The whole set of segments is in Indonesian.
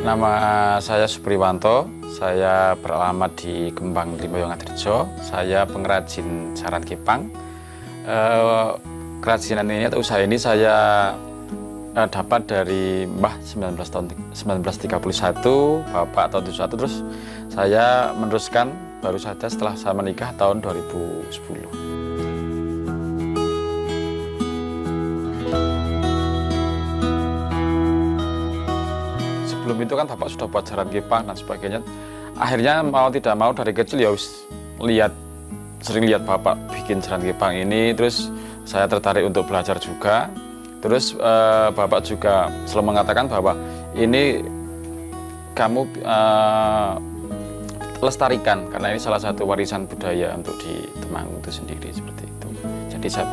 Nama saya Supriwanto, saya beralamat di Kembang Limboyo Ngadirjo. Saya pengrajin jaran kepang. Kerajinan ini atau usaha ini saya dapat dari Mbah 1931, Bapak tahun 71, terus saya meneruskan baru saja setelah saya menikah tahun 2010. Sebelum itu kan Bapak sudah buat jaran kepang dan sebagainya. Akhirnya mau tidak mau dari kecil ya sering lihat Bapak bikin jaran kepang ini, terus saya tertarik untuk belajar juga. Terus Bapak juga selalu mengatakan bahwa ini kamu lestarikan karena ini salah satu warisan budaya untuk di Temanggung itu sendiri, seperti itu. Jadi saya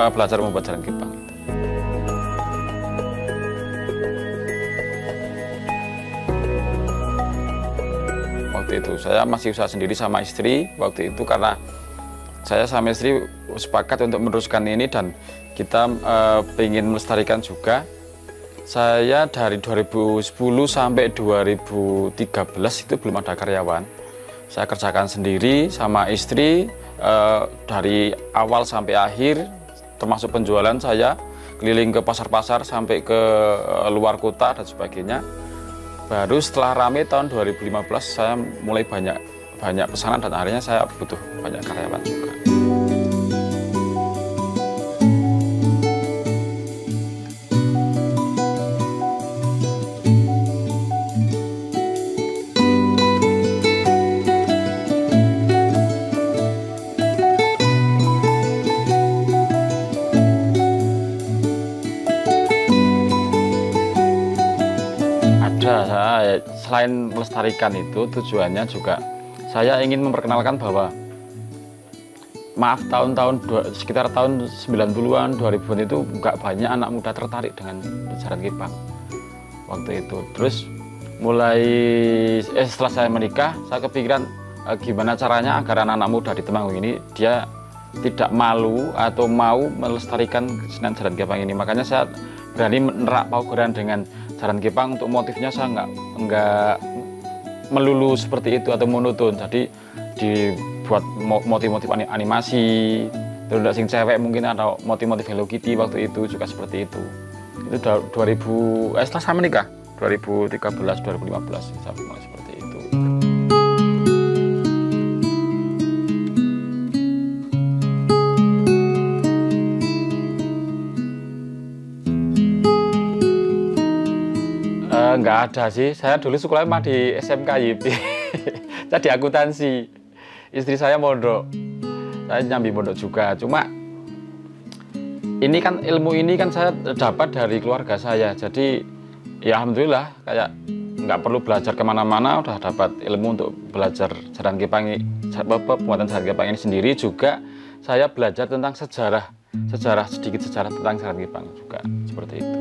belajar membuat jaran kepang. Waktu itu saya masih usaha sendiri sama istri waktu itu, karena saya sama istri sepakat untuk meneruskan ini dan kita ingin melestarikan juga. Saya dari 2010 sampai 2013 itu belum ada karyawan. Saya kerjakan sendiri sama istri dari awal sampai akhir, termasuk penjualan saya keliling ke pasar-pasar sampai ke luar kota dan sebagainya. Baru setelah rame tahun 2015 saya mulai banyak pesanan dan akhirnya saya butuh banyak karyawan juga. Selain melestarikan itu, tujuannya juga saya ingin memperkenalkan bahwa tahun-tahun sekitar tahun 90-an, 2000-an itu nggak banyak anak muda tertarik dengan jaran kepang waktu itu. Terus mulai setelah saya menikah, saya kepikiran gimana caranya agar anak-anak muda di Temanggung ini dia tidak malu atau mau melestarikan kesenian jaran kepang ini. Makanya saya berani menerak paugeran dengan jaran kepang. Untuk motifnya saya nggak melulu seperti itu atau monoton, jadi dibuat motif-motif animasi, terus sing cewek mungkin atau motif-motif Hello Kitty waktu itu juga seperti itu. Itu 2000 setelah saya menikah 2013 2015 saya mulai seperti itu. Nggak ada sih, saya dulu sekolah mah di SMK YIP. Saya di akuntansi, istri saya mondok, saya nyambi mondok juga. Cuma ini kan ilmu ini kan saya dapat dari keluarga saya, jadi ya alhamdulillah kayak nggak perlu belajar kemana-mana, udah dapat ilmu untuk belajar jaran kepang, pembuatan jaran kepang ini sendiri. Juga saya belajar tentang sedikit sejarah tentang jaran kepang juga, seperti itu.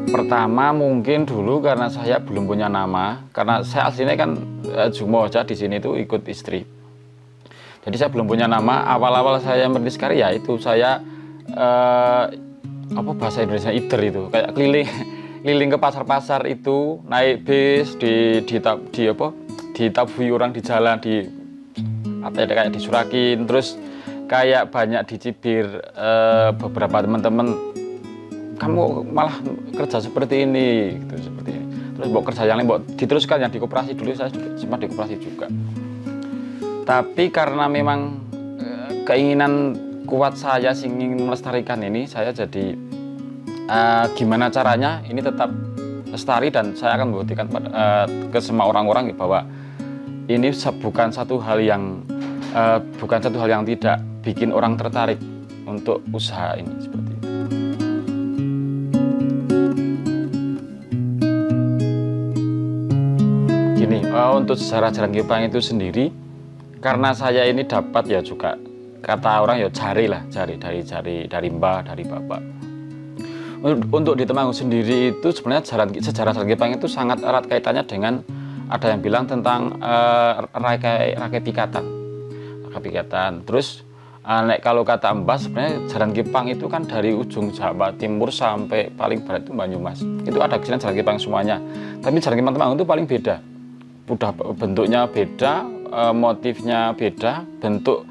Pertama mungkin dulu karena saya belum punya nama, karena saya aslinya kan Jumoja, di sini tuh ikut istri. Jadi saya belum punya nama. Awal-awal saya merintis karya itu saya bahasa Indonesia ider itu, kayak keliling ke pasar-pasar itu, naik bis ditabui orang di jalan, kayak disurakin, terus kayak banyak dicibir beberapa teman-teman, kamu malah kerja seperti ini, gitu, seperti ini. Terus mau kerja yang lain, mau diteruskan yang di koperasi dulu, saya sempat di koperasi juga. Tapi karena memang keinginan kuat saya ingin melestarikan ini, saya jadi gimana caranya ini tetap lestari, dan saya akan membuktikan ke semua orang-orang bahwa ini bukan satu hal yang tidak bikin orang tertarik untuk usaha ini, seperti itu. Untuk sejarah jaran kepang itu sendiri, karena saya ini dapat ya juga kata orang ya jari dari mbah, dari bapak. Untuk di Temanggung sendiri itu sebenarnya sejarah jaran kepang itu sangat erat kaitannya dengan, ada yang bilang tentang rakyat pikatan. Terus Nek kalau kata Mbah, sebenarnya Jaran Kipang itu kan dari ujung Jawa Timur sampai paling barat itu Banyumas. Itu ada kesenian Jaran Kipang semuanya. Tapi Jaran Kipang Temanggung itu paling beda. Udah bentuknya beda, motifnya beda, bentuk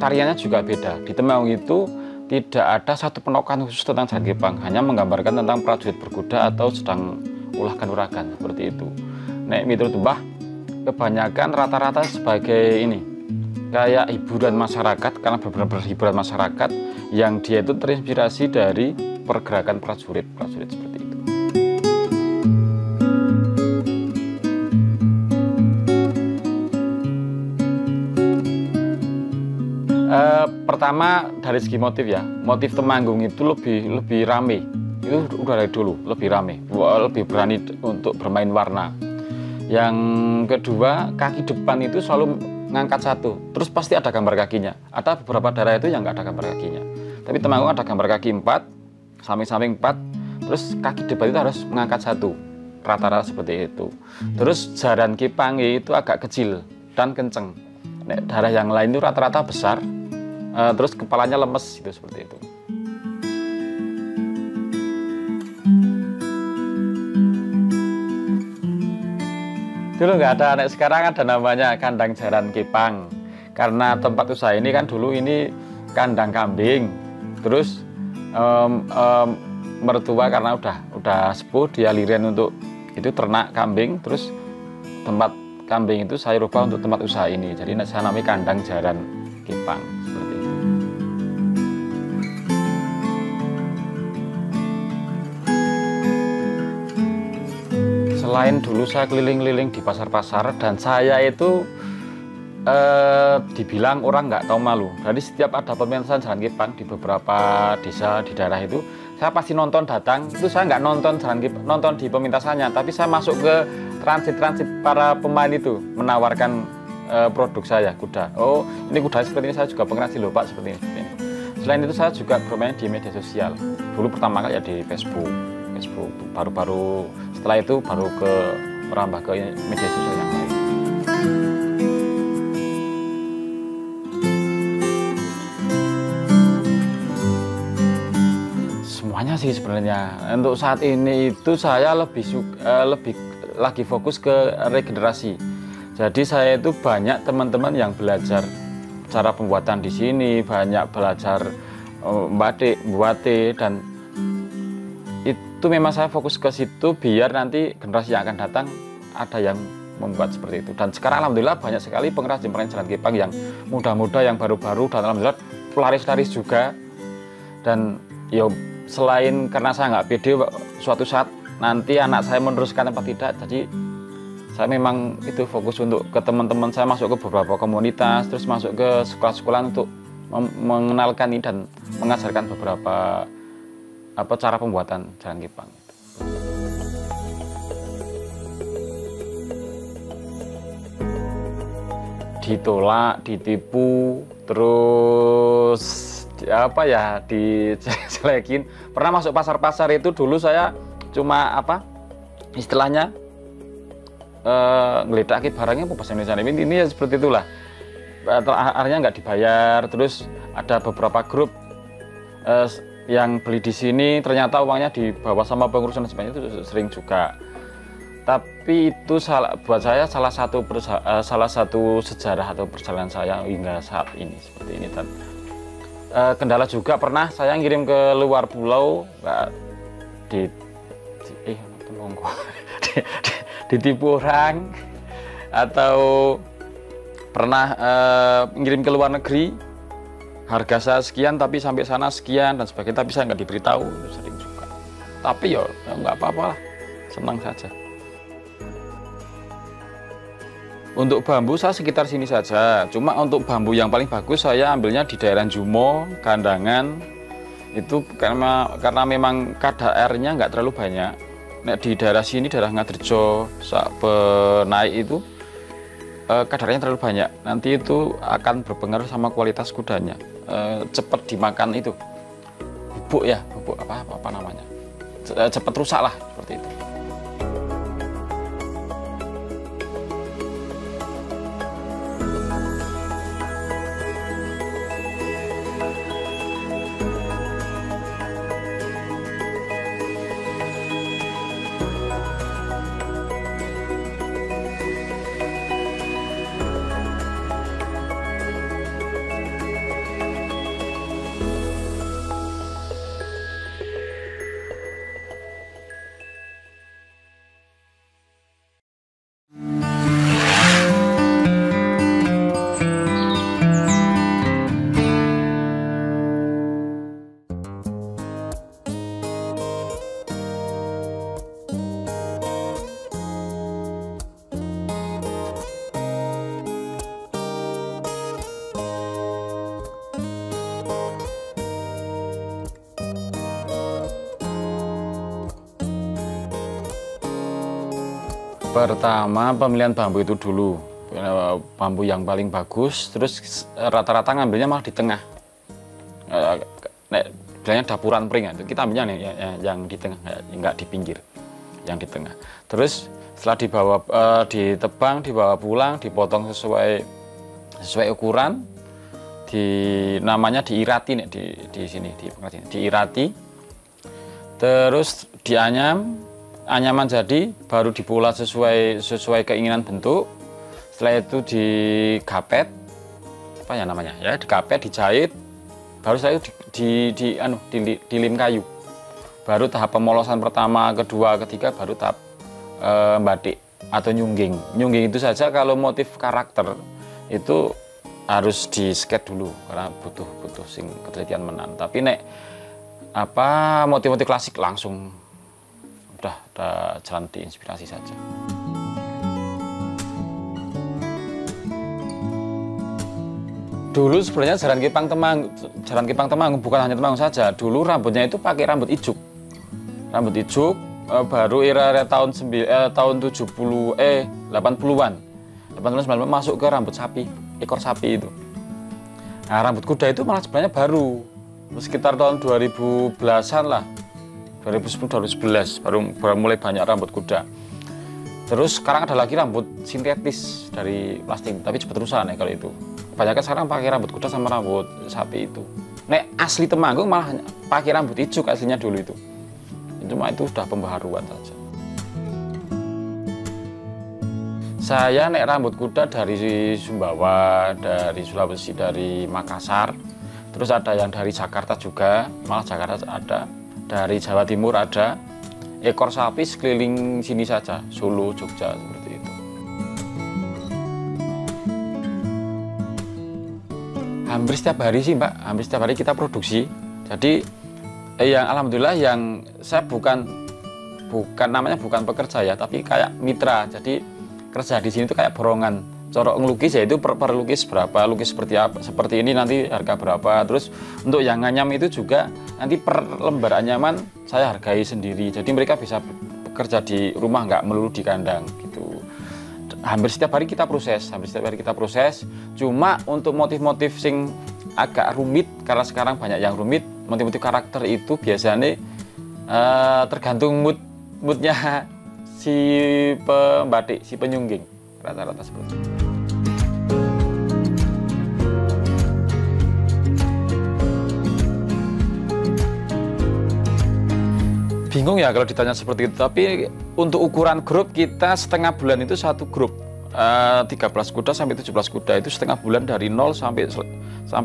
tariannya juga beda. Di Temanggung itu tidak ada satu penokohan khusus tentang Jaran Kipang, hanya menggambarkan tentang prajurit berkuda atau sedang ulah kanuragan seperti itu. Nek miturut Mbah, kebanyakan rata-rata sebagai ini kayak hiburan masyarakat, karena beberapa hiburan masyarakat yang dia itu terinspirasi dari pergerakan prajurit seperti itu. Pertama dari segi motif ya, motif Temanggung itu lebih rame, itu udah dari dulu lebih rame, lebih berani untuk bermain warna. Yang kedua, kaki depan itu selalu ngangkat satu, terus pasti ada gambar kakinya. Ada beberapa daerah itu yang nggak ada gambar kakinya, tapi Temanggung ada gambar kaki 4, samping-samping 4, terus kaki depan itu harus mengangkat satu, rata-rata seperti itu. Terus Jaran Kipang itu agak kecil dan kenceng. Daerah yang lain itu rata-rata besar, terus kepalanya lemes itu seperti itu. Dulu nggak ada, nek sekarang ada namanya kandang Jaran Kipang. Karena tempat usaha ini kan dulu ini kandang kambing. Terus mertua karena udah sepuh, dia liren untuk itu ternak kambing. Terus tempat kambing itu saya rubah untuk tempat usaha ini. Jadi saya namai kandang Jaran Kipang seperti itu. Selain dulu saya keliling-keliling di pasar-pasar, dan saya itu dibilang orang nggak tahu malu. Jadi setiap ada pementasan Jaran Kipang di beberapa desa di daerah itu, saya pasti nonton datang. Itu saya nggak nonton Jaran Kipang, nonton di pementasannya, tapi saya masuk ke transit para pemain itu menawarkan produk saya, kuda. Oh, ini kuda seperti ini, saya juga pengrajin loh Pak, seperti ini. Selain itu saya juga bermain di media sosial. Dulu pertama kali ya di Facebook. Baru-baru setelah itu baru merambah ke media sosial yang lain. Semuanya sih sebenarnya. Untuk saat ini itu saya lebih lagi fokus ke regenerasi. Jadi saya itu banyak teman-teman yang belajar cara pembuatan di sini, banyak belajar batik, buate, dan itu memang saya fokus ke situ biar nanti generasi yang akan datang ada yang membuat seperti itu. Dan sekarang alhamdulillah banyak sekali pengrajin Jaran Kipang yang muda-muda, yang baru-baru, dan alhamdulillah pelaris-laris juga. Dan yo selain karena saya nggak pede suatu saat nanti anak saya meneruskan apa tidak, jadi saya memang itu fokus untuk ke teman-teman saya, masuk ke beberapa komunitas, terus masuk ke sekolah-sekolah untuk mengenalkan ini dan mengajarkan beberapa cara pembuatan Jaran Kipang. Ditolak, ditipu, terus dijelekin. Pernah masuk pasar-pasar itu dulu saya cuma istilahnya ngeledaki barangnya bahasa Indonesia ini ya seperti itulah. Akhirnya nggak dibayar, terus ada beberapa grup yang beli di sini ternyata uangnya dibawa sama pengurus dan sebagainya, itu sering juga. Tapi itu buat saya salah satu sejarah atau perjalanan saya hingga saat ini seperti ini. Dan kendala juga pernah saya ngirim ke luar pulau, ditipu orang, atau pernah ngirim ke luar negeri. Harga saya sekian tapi sampai sana sekian dan sebagainya, tapi saya nggak diberitahu, sering juga. Tapi ya nggak apa-apa lah, senang saja. Untuk bambu saya sekitar sini saja, cuma untuk bambu yang paling bagus saya ambilnya di daerah Jumo, Kandangan. Itu karena memang kadar airnya nggak terlalu banyak. Nah, di daerah sini, daerah Ngaderjo, naik itu kadarnya terlalu banyak, nanti itu akan berpengaruh sama kualitas kudanya. Cepat dimakan itu bubuk apa namanya, cepat rusak lah seperti itu. Pertama pemilihan bambu itu dulu, bambu yang paling bagus, terus rata-rata ngambilnya malah di tengah. Bilangnya dapuran pring, itu kita ambilnya nih yang di tengah, nggak di pinggir, yang di tengah. Terus setelah ditebang, dibawa pulang, dipotong sesuai ukuran, namanya diirati nih di sini, diirati, terus dianyam. Anyaman jadi, baru dipola sesuai keinginan bentuk. Setelah itu digapet, apa ya namanya ya, digapet, dijahit, baru setelah itu dilem kayu. Baru tahap pemolosan pertama, kedua, ketiga, baru tahap batik atau nyungging. Nyungging itu saja kalau motif karakter itu harus di sketch dulu karena butuh sing ketelitian menan. Tapi nek motif-motif klasik langsung udah jalan diinspirasi saja. Dulu sebenarnya Jaran Kipang Temanggung bukan hanya Temanggung saja. Dulu rambutnya itu pakai rambut ijuk. Rambut ijuk baru era tahun 80-an. 80-an masuk ke rambut sapi, ekor sapi itu. Nah, rambut kuda itu malah sebenarnya baru. Sekitar tahun 2010-an lah. 2010-2011 baru mulai banyak rambut kuda. Terus sekarang ada lagi rambut sintetis dari plastik, tapi cepat rusak nih kalau itu. Kebanyakan sekarang pakai rambut kuda sama rambut sapi itu. Nek asli Temanggung malah pakai rambut ijuk aslinya dulu itu. Cuma itu sudah pembaharuan saja. Saya nek rambut kuda dari Sumbawa, dari Sulawesi, dari Makassar. Terus ada yang dari Jakarta juga, malah Jakarta ada. Dari Jawa Timur ada, ekor sapi sekeliling sini saja, Solo, Jogja, seperti itu. Hampir setiap hari sih Mbak, hampir setiap hari kita produksi. Jadi alhamdulillah yang saya bukan pekerja ya, tapi kayak mitra. Jadi kerja di sini itu kayak borongan. Corok ngelukis ya itu per lukis berapa, lukis seperti apa, seperti ini nanti harga berapa. Terus untuk yang nganyam itu juga nanti per lembar anyaman saya hargai sendiri. Jadi mereka bisa bekerja di rumah, nggak melulu di kandang gitu. Hampir setiap hari kita proses. Cuma untuk motif-motif sing agak rumit, karena sekarang banyak yang rumit, motif-motif karakter itu biasanya tergantung moodnya si pembatik, si penyungging, rata-rata seperti itu. Bingung ya kalau ditanya seperti itu, tapi untuk ukuran grup kita setengah bulan itu satu grup 13 kuda sampai 17 kuda itu setengah bulan dari 0 sampai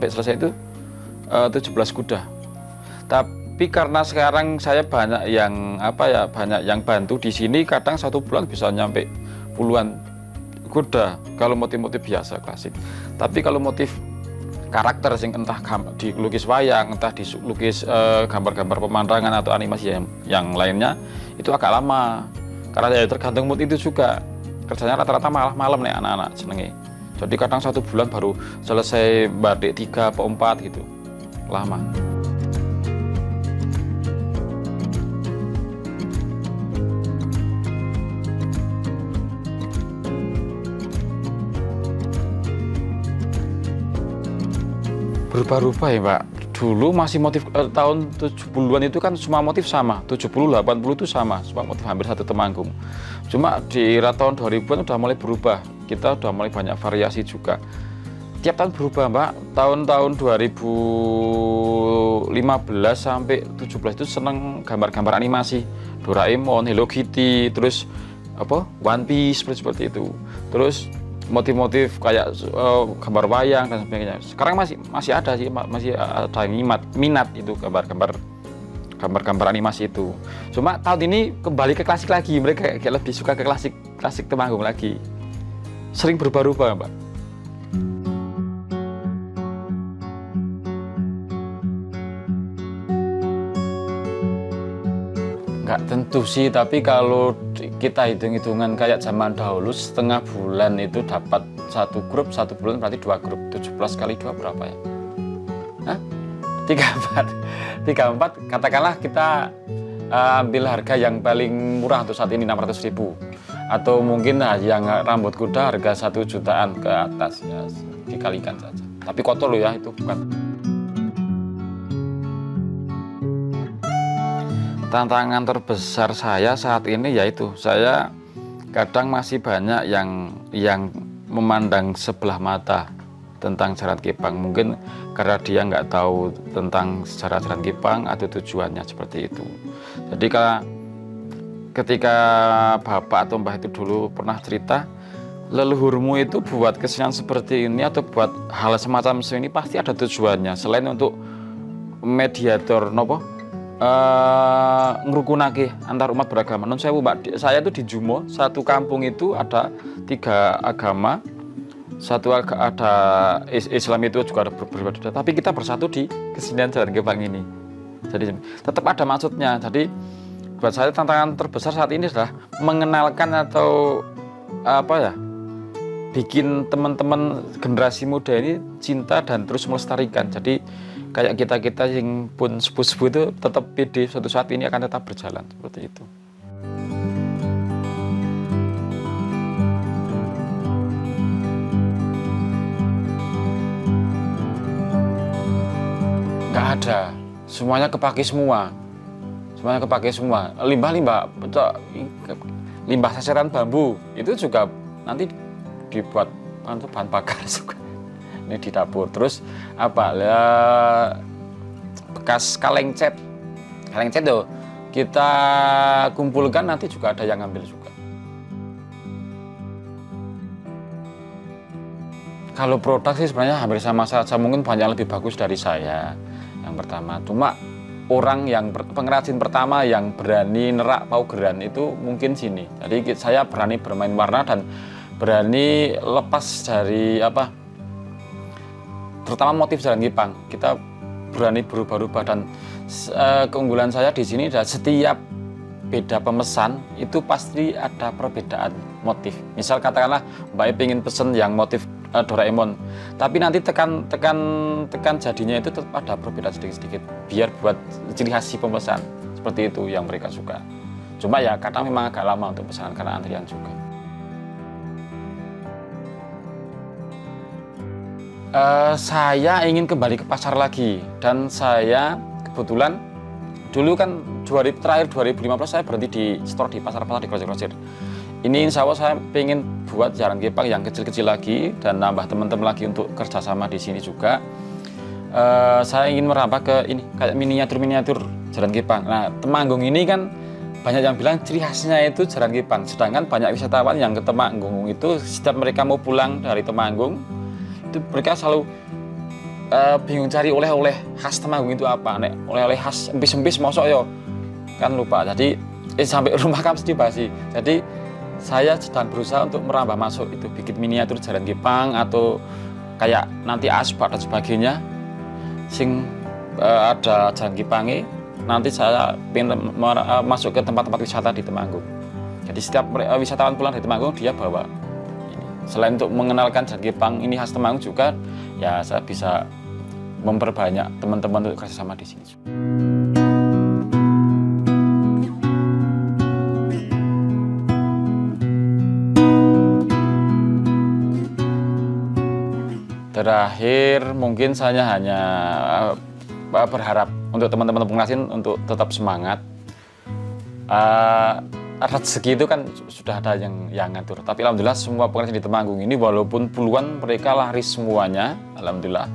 selesai itu 17 kuda. Tapi karena sekarang saya banyak yang bantu di sini, kadang satu bulan bisa nyampe puluhan kuda kalau motif-motif biasa klasik. Tapi kalau motif karakter sing entah dilukis wayang, entah dilukis gambar-gambar pemandangan atau animasi yang lainnya itu agak lama. Karena ya tergantung mood itu juga. Kerjanya rata-rata malam nih anak-anak senengi. Jadi kadang satu bulan baru selesai batik 3 atau 4 gitu. Lama. Berubah-ubah ya Pak. Dulu masih motif tahun 70-an itu kan semua motif sama, 70, 80 itu sama, semua motif hampir satu Temanggung. Cuma di era tahun 2000-an udah mulai berubah, kita udah mulai banyak variasi juga. Tiap tahun berubah Mbak, tahun-tahun 2015 sampai 17 itu seneng gambar-gambar animasi, Doraemon, Hello Kitty, terus One Piece seperti itu. Terus motif-motif kayak gambar wayang dan sebagainya. Sekarang masih ada sih, masih ada yang minat itu gambar animasi itu. Cuma tahun ini kembali ke klasik lagi, mereka kayak lebih suka ke klasik Temanggung lagi. Sering berubah-ubah, Mbak. Nggak tentu sih, tapi kalau kita hitung-hitungan kayak zaman dahulu setengah bulan itu dapat satu grup, satu bulan berarti 2 grup, 17 kali 2 berapa ya? Hah? 34, katakanlah kita ambil harga yang paling murah untuk saat ini 600.000. atau mungkin yang rambut kuda harga 1 jutaan ke atas, ya dikalikan saja. Tapi kotor loh ya, itu bukan. Tantangan terbesar saya saat ini yaitu saya kadang masih banyak yang memandang sebelah mata tentang jaran kipang, mungkin karena dia nggak tahu tentang sejarah jaran kipang atau tujuannya seperti itu. Jadi ketika bapak atau mbah itu dulu pernah cerita, leluhurmu itu buat kesenian seperti ini atau buat hal semacam ini pasti ada tujuannya, selain untuk mediator nopo ngerukunake antar umat beragama. Non saya itu di Jumo, satu kampung itu ada 3 agama. Satu ada Islam itu juga ada berbeda, tapi kita bersatu di kesenian jaran kipang ini. Jadi tetap ada maksudnya. Jadi buat saya tantangan terbesar saat ini adalah mengenalkan atau bikin teman-teman generasi muda ini cinta dan terus melestarikan. Jadi kayak kita yang pun sepuh-sepuh itu tetap pede, suatu saat ini akan tetap berjalan seperti itu. Nggak ada, semuanya kepake semua. Semuanya kepake semua. Limbah saseran bambu itu juga nanti dibuat bahan bakar juga. Ini di dapur. Terus bekas kaleng cat tuh kita kumpulkan, nanti juga ada yang ngambil juga. Kalau produk sih sebenarnya hampir sama saja, mungkin banyak lebih bagus dari saya. Yang pertama, cuma orang yang pengrajin pertama yang berani nerak paugeran itu mungkin sini. Jadi saya berani bermain warna dan berani lepas dari terutama motif jaran kipang. Kita berani berubah-ubah, dan keunggulan saya di sini adalah setiap beda pemesan itu pasti ada perbedaan motif. Misal katakanlah Mbak pengen pesen yang motif Doraemon, tapi nanti tekan jadinya itu tetap ada perbedaan sedikit-sedikit biar buat ciri khas si pemesan. Seperti itu yang mereka suka. Cuma ya kadang memang agak lama untuk pesanan karena antrian juga. Saya ingin kembali ke pasar lagi, dan saya kebetulan dulu kan terakhir 2015 saya berhenti di store di pasar-pasar di grosir-grosir. Ini insya Allah saya pengen buat jaran kipang yang kecil-kecil lagi dan nambah teman-teman lagi untuk kerjasama di sini juga. Saya ingin merambah ke ini kayak miniatur jaran kipang. Nah, Temanggung ini kan banyak yang bilang ciri khasnya itu jaran kipang. Sedangkan banyak wisatawan yang ke Temanggung itu setiap mereka mau pulang dari Temanggung itu mereka selalu bingung cari oleh-oleh khas Temanggung itu apa. Nek oleh-oleh khas empis-empis mosok yo kan lupa. Jadi sampai rumah kan mesti basi. Jadi saya sedang berusaha untuk merambah masuk itu, bikin miniatur jaran kipang atau kayak nanti asbak dan sebagainya sing ada jaran kipangnya. Nanti saya ingin masuk ke tempat-tempat wisata di Temanggung. Jadi setiap wisatawan pulang dari Temanggung dia bawa ini. Selain untuk mengenalkan jaran kipang ini khas Temanggung juga, ya saya bisa memperbanyak teman-teman untuk kerjasama di sini. Terakhir mungkin saya hanya berharap untuk teman-teman pengrajin untuk tetap semangat. Rezeki itu kan sudah ada yang ngatur, tapi alhamdulillah semua pengrajin di Temanggung ini walaupun puluhan mereka laris semuanya, alhamdulillah.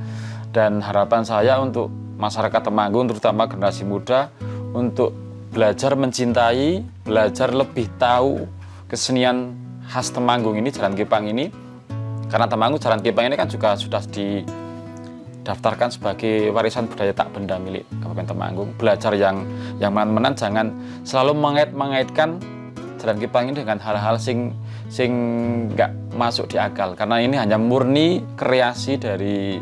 Dan harapan saya untuk masyarakat Temanggung terutama generasi muda untuk belajar mencintai, belajar lebih tahu kesenian khas Temanggung ini, jaran kipang ini. Karena Temanggung jaran kipang ini kan juga sudah didaftarkan sebagai warisan budaya tak benda milik Kabupaten Temanggung. Belajar yang menan jangan selalu mengaitkan jaran kipang ini dengan hal-hal sing nggak masuk di akal. Karena ini hanya murni kreasi dari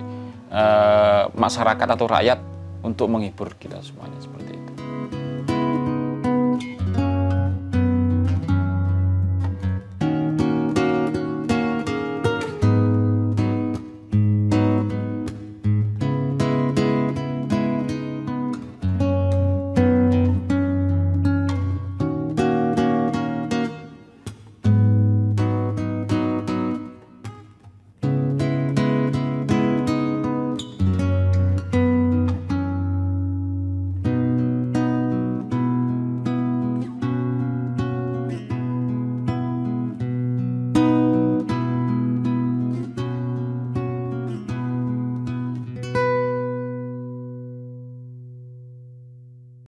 masyarakat atau rakyat untuk menghibur kita semuanya seperti itu.